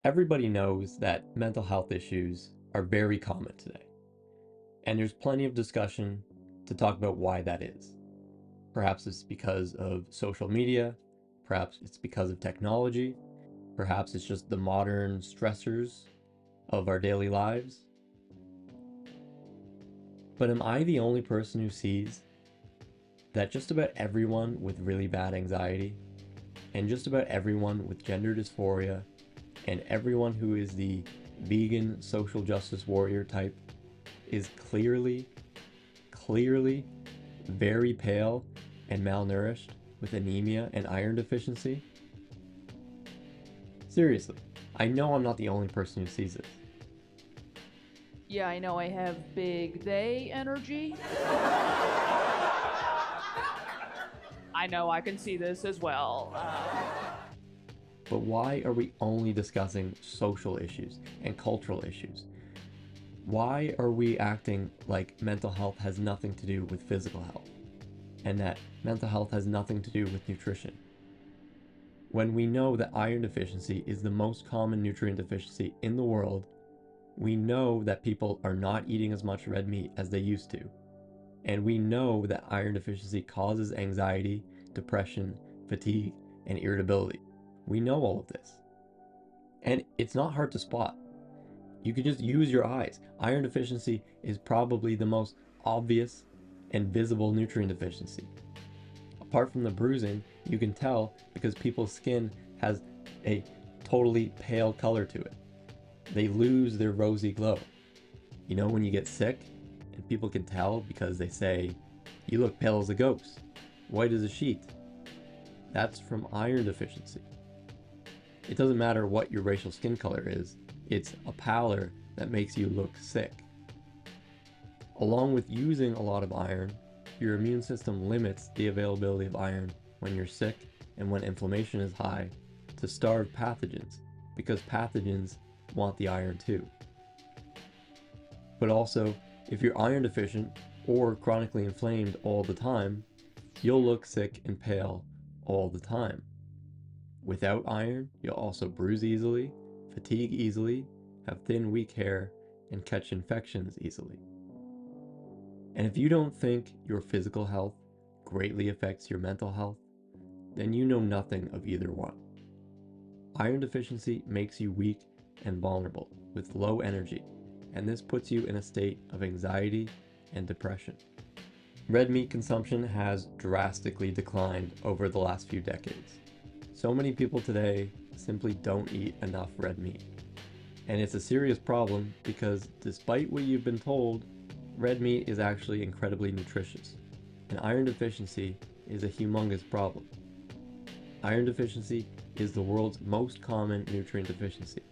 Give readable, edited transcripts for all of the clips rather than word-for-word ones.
Everybody knows that mental health issues are very common today, and there's plenty of discussion to talk about why that is. Perhaps it's because of social media, perhaps it's because of technology, perhaps it's just the modern stressors of our daily lives. But am I the only person who sees that just about everyone with really bad anxiety, and just about everyone with gender dysphoria, and everyone who is the vegan social justice warrior type is clearly very pale and malnourished with anemia and iron deficiency? Seriously, I know I'm not the only person who sees this. Yeah, I know I have big they energy. I know I can see this as well. But why are we only discussing social issues and cultural issues? Why are we acting like mental health has nothing to do with physical health, and that mental health has nothing to do with nutrition? When we know that iron deficiency is the most common nutrient deficiency in the world, we know that people are not eating as much red meat as they used to. And we know that iron deficiency causes anxiety, depression, fatigue, and irritability. We know all of this. And it's not hard to spot. You can just use your eyes. Iron deficiency is probably the most obvious and visible nutrient deficiency. Apart from the bruising, you can tell because people's skin has a totally pale color to it. They lose their rosy glow. You know when you get sick and people can tell because they say, "You look pale as a ghost, white as a sheet." That's from iron deficiency. It doesn't matter what your racial skin color is, it's a pallor that makes you look sick. Along with using a lot of iron, your immune system limits the availability of iron when you're sick and when inflammation is high to starve pathogens, because pathogens want the iron too. But also, if you're iron deficient or chronically inflamed all the time, you'll look sick and pale all the time. Without iron, you'll also bruise easily, fatigue easily, have thin, weak hair, and catch infections easily. And if you don't think your physical health greatly affects your mental health, then you know nothing of either one. Iron deficiency makes you weak and vulnerable with low energy, and this puts you in a state of anxiety and depression. Red meat consumption has drastically declined over the last few decades. So many people today simply don't eat enough red meat. And it's a serious problem because despite what you've been told, red meat is actually incredibly nutritious, and iron deficiency is a humongous problem. Iron deficiency is the world's most common nutrient deficiency.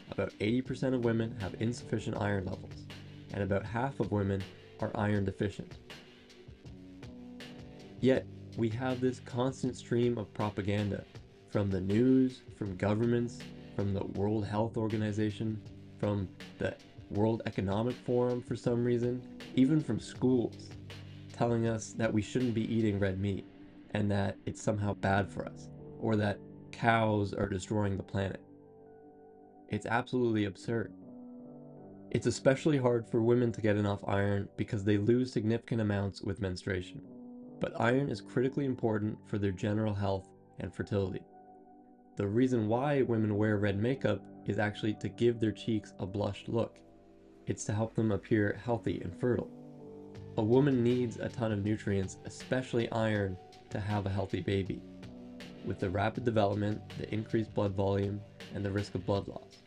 About 80% of women have insufficient iron levels, and about half of women are iron deficient. Yet, we have this constant stream of propaganda from the news, from governments, from the World Health Organization, from the World Economic Forum for some reason, even from schools, telling us that we shouldn't be eating red meat and that it's somehow bad for us, or that cows are destroying the planet. It's absolutely absurd. It's especially hard for women to get enough iron because they lose significant amounts with menstruation. But iron is critically important for their general health and fertility. The reason why women wear red makeup is actually to give their cheeks a blushed look. It's to help them appear healthy and fertile. A woman needs a ton of nutrients, especially iron, to have a healthy baby, with the rapid development, the increased blood volume, and the risk of blood loss.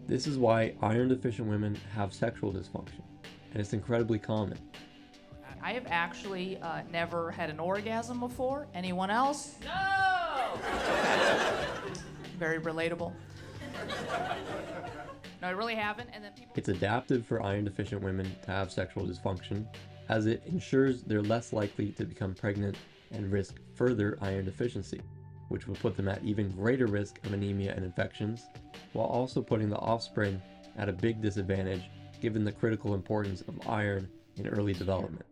This is why iron deficient women have sexual dysfunction, and it's incredibly common. I have actually never had an orgasm before. Anyone else? No! Very relatable. No, I really haven't. And then people... It's adaptive for iron deficient women to have sexual dysfunction, as it ensures they're less likely to become pregnant and risk further iron deficiency, which will put them at even greater risk of anemia and infections, while also putting the offspring at a big disadvantage given the critical importance of iron in early development.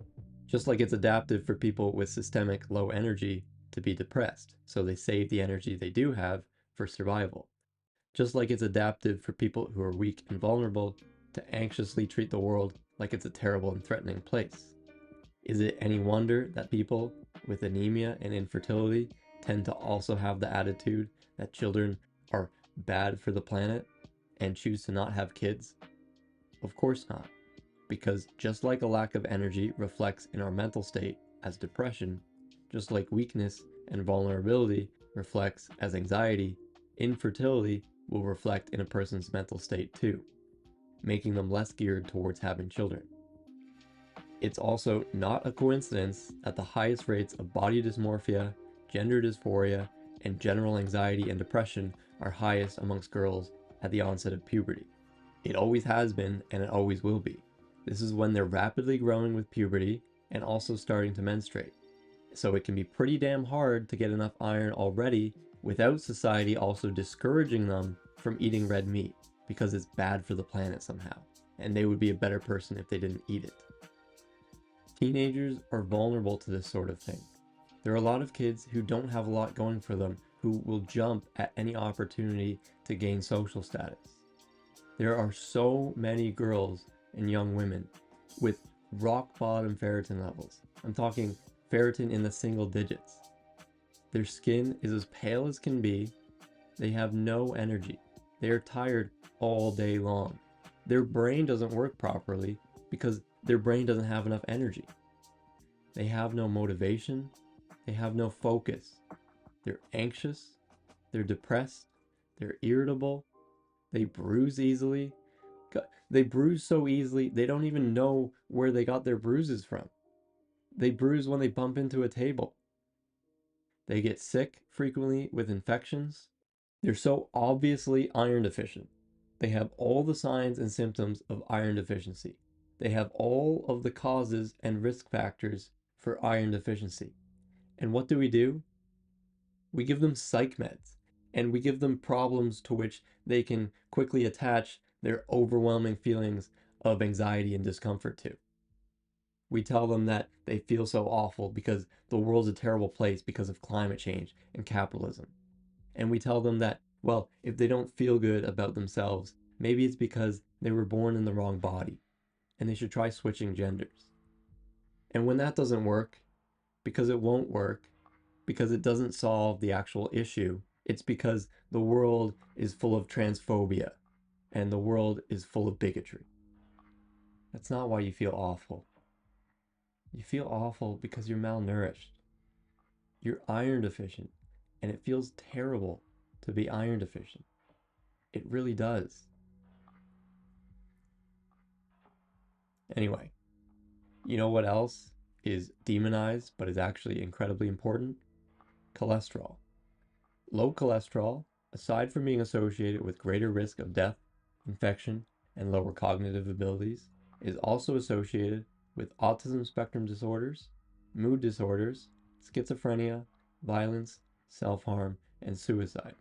Just like it's adaptive for people with systemic low energy to be depressed, so they save the energy they do have for survival. Just like it's adaptive for people who are weak and vulnerable to anxiously treat the world like it's a terrible and threatening place. Is it any wonder that people with anemia and infertility tend to also have the attitude that children are bad for the planet and choose to not have kids? Of course not, because just like a lack of energy reflects in our mental state as depression, just like weakness and vulnerability reflects as anxiety, infertility will reflect in a person's mental state too, making them less geared towards having children. It's also not a coincidence that the highest rates of body dysmorphia, gender dysphoria, and general anxiety and depression are highest amongst girls at the onset of puberty. It always has been, and it always will be. This is when they're rapidly growing with puberty and also starting to menstruate. So it can be pretty damn hard to get enough iron already without society also discouraging them from eating red meat because it's bad for the planet somehow, and they would be a better person if they didn't eat it. Teenagers are vulnerable to this sort of thing. There are a lot of kids who don't have a lot going for them who will jump at any opportunity to gain social status. There are so many girls and young women with rock bottom ferritin levels. I'm talking ferritin in the single digits. Their skin is as pale as can be. They have no energy. They are tired all day long. Their brain doesn't work properly because their brain doesn't have enough energy. They have no motivation. They have no focus. They're anxious. They're depressed. They're irritable. They bruise easily. They bruise so easily, they don't even know where they got their bruises from. They bruise when they bump into a table. They get sick frequently with infections. They're so obviously iron deficient. They have all the signs and symptoms of iron deficiency. They have all of the causes and risk factors for iron deficiency. And what do? We give them psych meds, and we give them problems to which they can quickly attach their overwhelming feelings of anxiety and discomfort to. We tell them that they feel so awful because the world's a terrible place because of climate change and capitalism. And we tell them that, well, if they don't feel good about themselves, maybe it's because they were born in the wrong body and they should try switching genders. And when that doesn't work, because it won't work, because it doesn't solve the actual issue, it's because the world is full of transphobia and the world is full of bigotry. That's not why you feel awful. You feel awful because you're malnourished. You're iron deficient, and it feels terrible to be iron deficient. It really does. Anyway, you know what else is demonized but is actually incredibly important? Cholesterol. Low cholesterol, aside from being associated with greater risk of death, infection, and lower cognitive abilities, is also associated with autism spectrum disorders, mood disorders, schizophrenia, violence, self-harm, and suicide.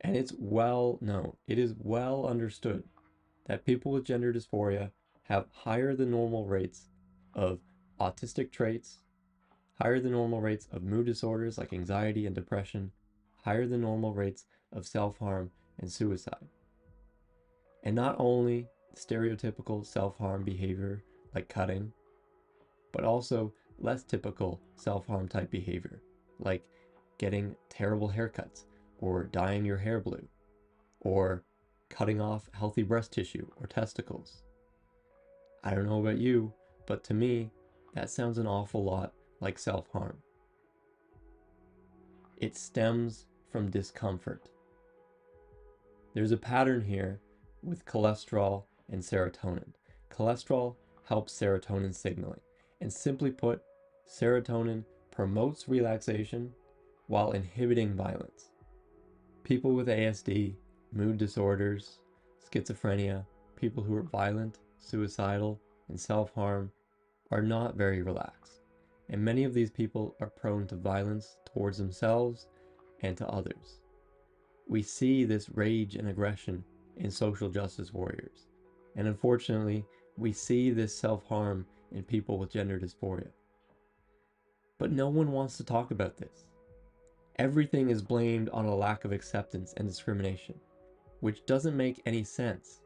And it's well known, it is well understood that people with gender dysphoria have higher than normal rates of autistic traits, higher than normal rates of mood disorders like anxiety and depression, higher than normal rates of self-harm and suicide. And not only stereotypical self-harm behavior like cutting, but also less typical self-harm type behavior like getting terrible haircuts or dyeing your hair blue or cutting off healthy breast tissue or testicles. I don't know about you, but to me, that sounds an awful lot like self-harm. It stems from discomfort. There's a pattern here with cholesterol and serotonin. Cholesterol helps serotonin signaling, and simply put, serotonin promotes relaxation while inhibiting violence. People with ASD, mood disorders, schizophrenia, people who are violent, suicidal, and self-harm are not very relaxed, and many of these people are prone to violence towards themselves and to others. We see this rage and aggression in social justice warriors, and unfortunately, we see this self-harm in people with gender dysphoria. But no one wants to talk about this. Everything is blamed on a lack of acceptance and discrimination, which doesn't make any sense,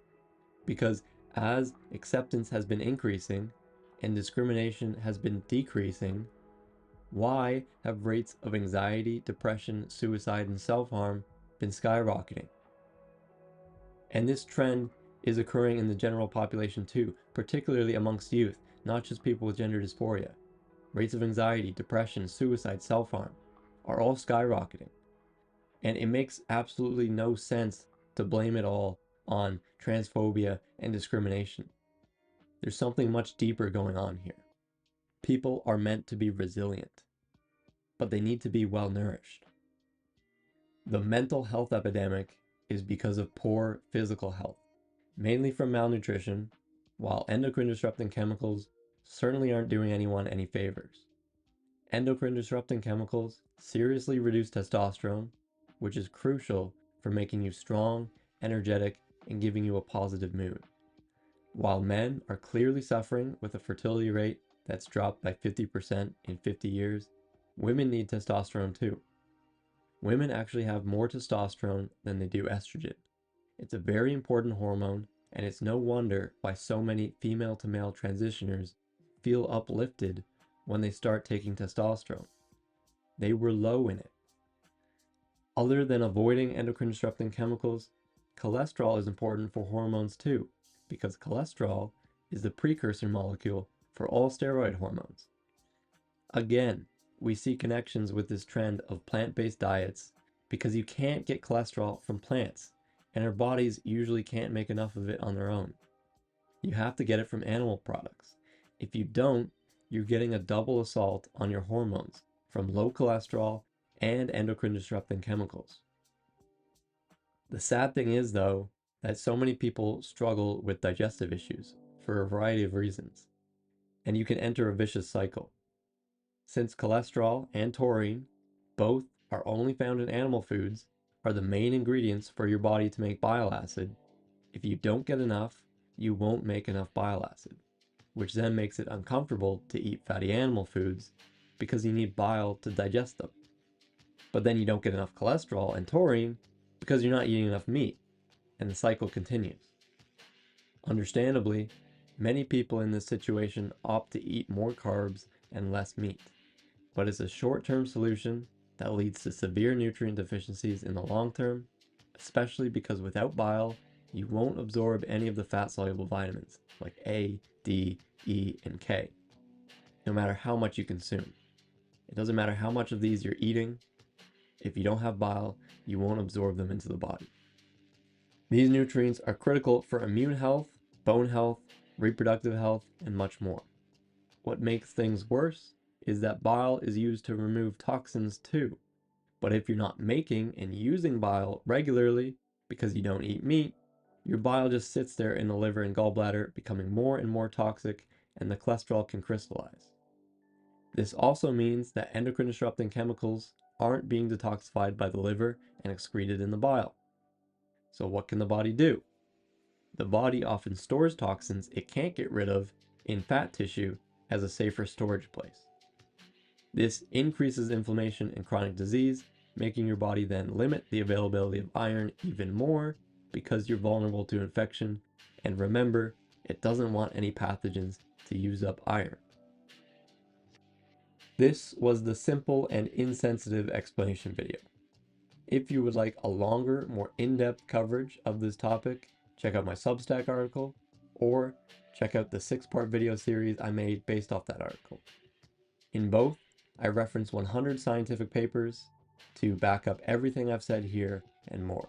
because as acceptance has been increasing and discrimination has been decreasing, why have rates of anxiety, depression, suicide, and self-harm been skyrocketing? And this trend is occurring in the general population too, particularly amongst youth, not just people with gender dysphoria. Rates of anxiety, depression, suicide, self-harm are all skyrocketing. And it makes absolutely no sense to blame it all on transphobia and discrimination. There's something much deeper going on here. People are meant to be resilient, but they need to be well nourished. The mental health epidemic is because of poor physical health, mainly from malnutrition, while endocrine disrupting chemicals certainly aren't doing anyone any favors. Endocrine disrupting chemicals seriously reduce testosterone, which is crucial for making you strong, energetic, and giving you a positive mood. While men are clearly suffering with a fertility rate that's dropped by 50% in 50 years, women need testosterone too. Women actually have more testosterone than they do estrogen. It's a very important hormone, and it's no wonder why so many female to male transitioners feel uplifted when they start taking testosterone. They were low in it. Other than avoiding endocrine disrupting chemicals, cholesterol is important for hormones too, because cholesterol is the precursor molecule for all steroid hormones. Again, we see connections with this trend of plant-based diets because you can't get cholesterol from plants, and our bodies usually can't make enough of it on their own. You have to get it from animal products. If you don't, you're getting a double assault on your hormones from low cholesterol and endocrine disrupting chemicals. The sad thing is, though, that so many people struggle with digestive issues for a variety of reasons, and you can enter a vicious cycle. Since cholesterol and taurine, both are only found in animal foods, are the main ingredients for your body to make bile acid, if you don't get enough, you won't make enough bile acid, which then makes it uncomfortable to eat fatty animal foods because you need bile to digest them. But then you don't get enough cholesterol and taurine because you're not eating enough meat, and the cycle continues. Understandably, many people in this situation opt to eat more carbs and less meat, but it's a short-term solution that leads to severe nutrient deficiencies in the long term, especially because without bile, you won't absorb any of the fat-soluble vitamins like A, D, E, and K, no matter how much you consume. It doesn't matter how much of these you're eating. If you don't have bile, you won't absorb them into the body. These nutrients are critical for immune health, bone health, reproductive health, and much more. What makes things worse is that bile is used to remove toxins too. But if you're not making and using bile regularly because you don't eat meat, your bile just sits there in the liver and gallbladder, becoming more and more toxic, and the cholesterol can crystallize. This also means that endocrine disrupting chemicals aren't being detoxified by the liver and excreted in the bile. So what can the body do? The body often stores toxins it can't get rid of in fat tissue as a safer storage place. This increases inflammation and chronic disease, making your body then limit the availability of iron even more because you're vulnerable to infection. And remember, it doesn't want any pathogens to use up iron. This was the simple and insensitive explanation video. If you would like a longer, more in-depth coverage of this topic, check out my Substack article, or check out the 6-part video series I made based off that article. In both, I reference 100 scientific papers to back up everything I've said here and more.